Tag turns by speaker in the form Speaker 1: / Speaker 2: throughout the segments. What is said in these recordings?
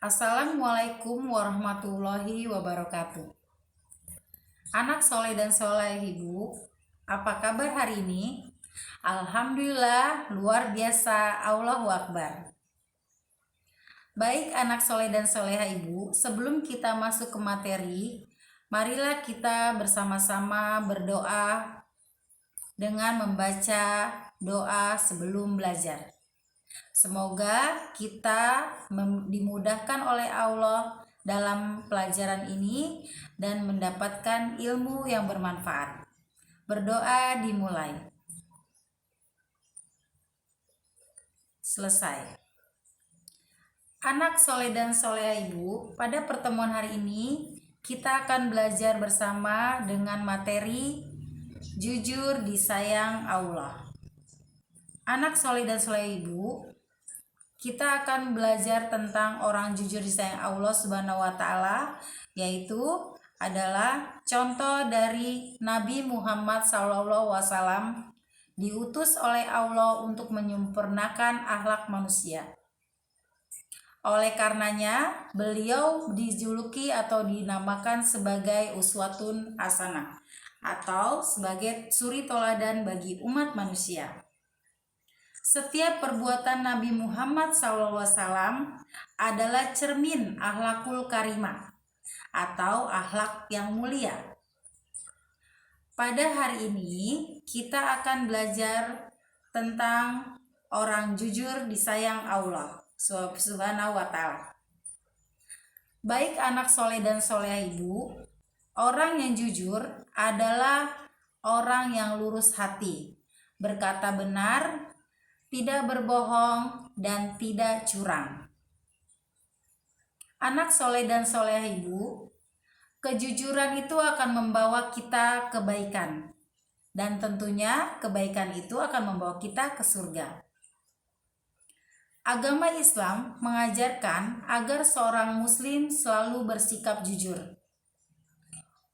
Speaker 1: Assalamualaikum warahmatullahi wabarakatuh. Anak soleh dan soleh ibu, apa kabar hari ini? Alhamdulillah, luar biasa, Allahu Akbar. Baik anak soleh dan soleha ibu, sebelum kita masuk ke materi, marilah kita bersama-sama berdoa dengan membaca doa sebelum belajar. Semoga kita dimudahkan oleh Allah dalam pelajaran ini dan mendapatkan ilmu yang bermanfaat. Berdoa dimulai. Selesai. Anak soleh dan soleha ibu, pada pertemuan hari ini kita akan belajar bersama dengan materi jujur disayang Allah. Anak soleh dan soleha ibu, kita akan belajar tentang orang jujur disayang Allah Subhanahu wa Ta'ala, yaitu adalah contoh dari Nabi Muhammad SAW diutus oleh Allah untuk menyempurnakan akhlak manusia. Oleh karenanya, beliau dijuluki atau dinamakan sebagai uswatun hasanah atau sebagai suri toladan bagi umat manusia. Setiap perbuatan Nabi Muhammad SAW adalah cermin akhlakul karimah atau akhlak yang mulia. Pada hari ini kita akan belajar tentang orang jujur disayang Allah Subhanahu wa Ta'ala. Baik anak soleh dan soleha ibu, orang yang jujur adalah orang yang lurus hati, berkata benar, tidak berbohong, dan tidak curang. Anak soleh dan soleha ibu, kejujuran itu akan membawa kita kebaikan, dan tentunya kebaikan itu akan membawa kita ke surga. Agama Islam mengajarkan agar seorang muslim selalu bersikap jujur.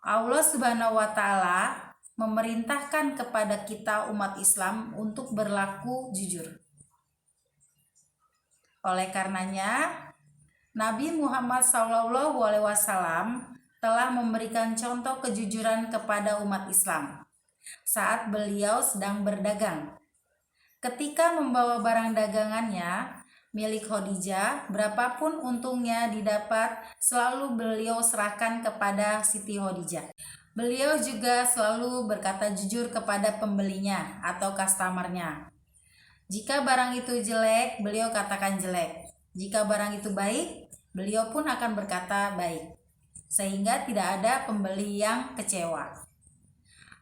Speaker 1: Allah Subhanahu wa Ta'ala memerintahkan kepada kita umat Islam untuk berlaku jujur. Oleh karenanya, Nabi Muhammad SAW telah memberikan contoh kejujuran kepada umat Islam saat beliau sedang berdagang. Ketika membawa barang dagangannya milik Khadijah, berapapun untungnya didapat selalu beliau serahkan kepada Siti Khadijah. Beliau juga selalu berkata jujur kepada pembelinya atau customernya. Jika barang itu jelek, beliau katakan jelek. Jika barang itu baik, beliau pun akan berkata baik. Sehingga tidak ada pembeli yang kecewa.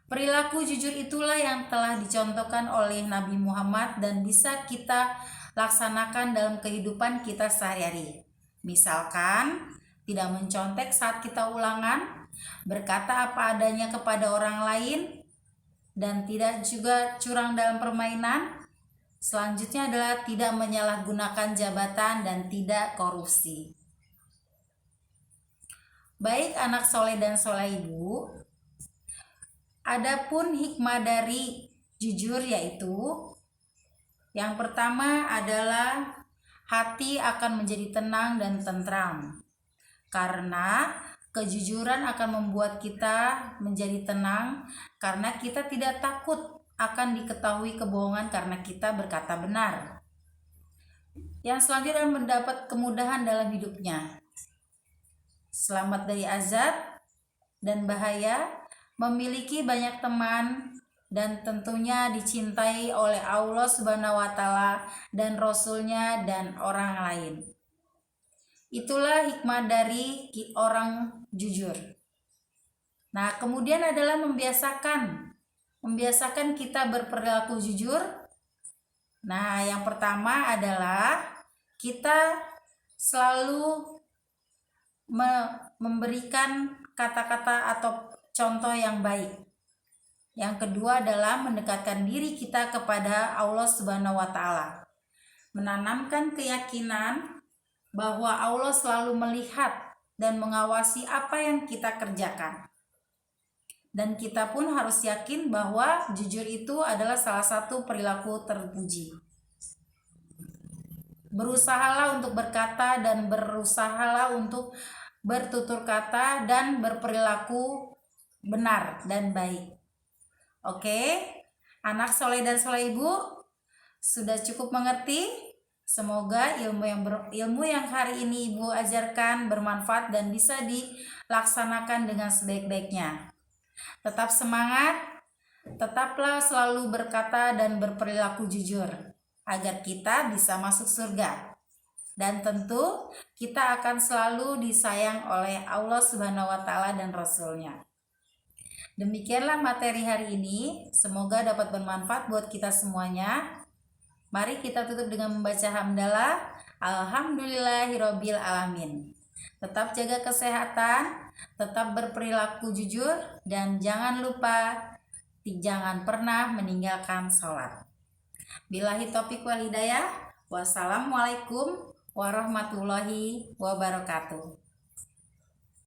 Speaker 1: Perilaku jujur itulah yang telah dicontohkan oleh Nabi Muhammad dan bisa kita laksanakan dalam kehidupan kita sehari-hari. Misalkan, tidak mencontek saat kita ulangan, berkata apa adanya kepada orang lain, dan tidak juga curang dalam permainan. Selanjutnya adalah tidak menyalahgunakan jabatan dan tidak korupsi. Baik anak soleh dan soleh ibu, adapun hikmah dari jujur yaitu yang pertama adalah hati akan menjadi tenang dan tentram. Karena kejujuran akan membuat kita menjadi tenang karena kita tidak takut akan diketahui kebohongan karena kita berkata benar. Yang selanjutnya adalah mendapat kemudahan dalam hidupnya. Selamat dari azab dan bahaya, memiliki banyak teman, dan tentunya dicintai oleh Allah Subhanahu wa Ta'ala dan Rasul-Nya dan orang lain. Itulah hikmah dari orang jujur. Nah, kemudian adalah membiasakan kita berperilaku jujur. Nah, yang pertama adalah kita selalu memberikan kata-kata atau contoh yang baik. Yang kedua adalah mendekatkan diri kita kepada Allah Subhanahu wa Ta'ala. Menanamkan keyakinan bahwa Allah selalu melihat dan mengawasi apa yang kita kerjakan. Dan kita pun harus yakin bahwa jujur itu adalah salah satu perilaku terpuji. Berusahalah untuk berkata dan berusahalah untuk bertutur kata dan berperilaku benar dan baik. Oke, anak soleh dan soleh ibu sudah cukup mengerti. Semoga ilmu yang hari ini ibu ajarkan bermanfaat dan bisa dilaksanakan dengan sebaik-baiknya. Tetap semangat, tetaplah selalu berkata dan berperilaku jujur agar kita bisa masuk surga. Dan tentu kita akan selalu disayang oleh Allah Subhanahu wa Ta'ala dan Rasul-Nya. Demikianlah materi hari ini. Semoga dapat bermanfaat buat kita semuanya. Mari kita tutup dengan membaca hamdalah. Alhamdulillahirabbil alamin. Tetap jaga kesehatan, tetap berperilaku jujur, dan jangan lupa jangan pernah meninggalkan sholat. Billahi taufiq wal hidayah. Wassalamualaikum warahmatullahi wabarakatuh.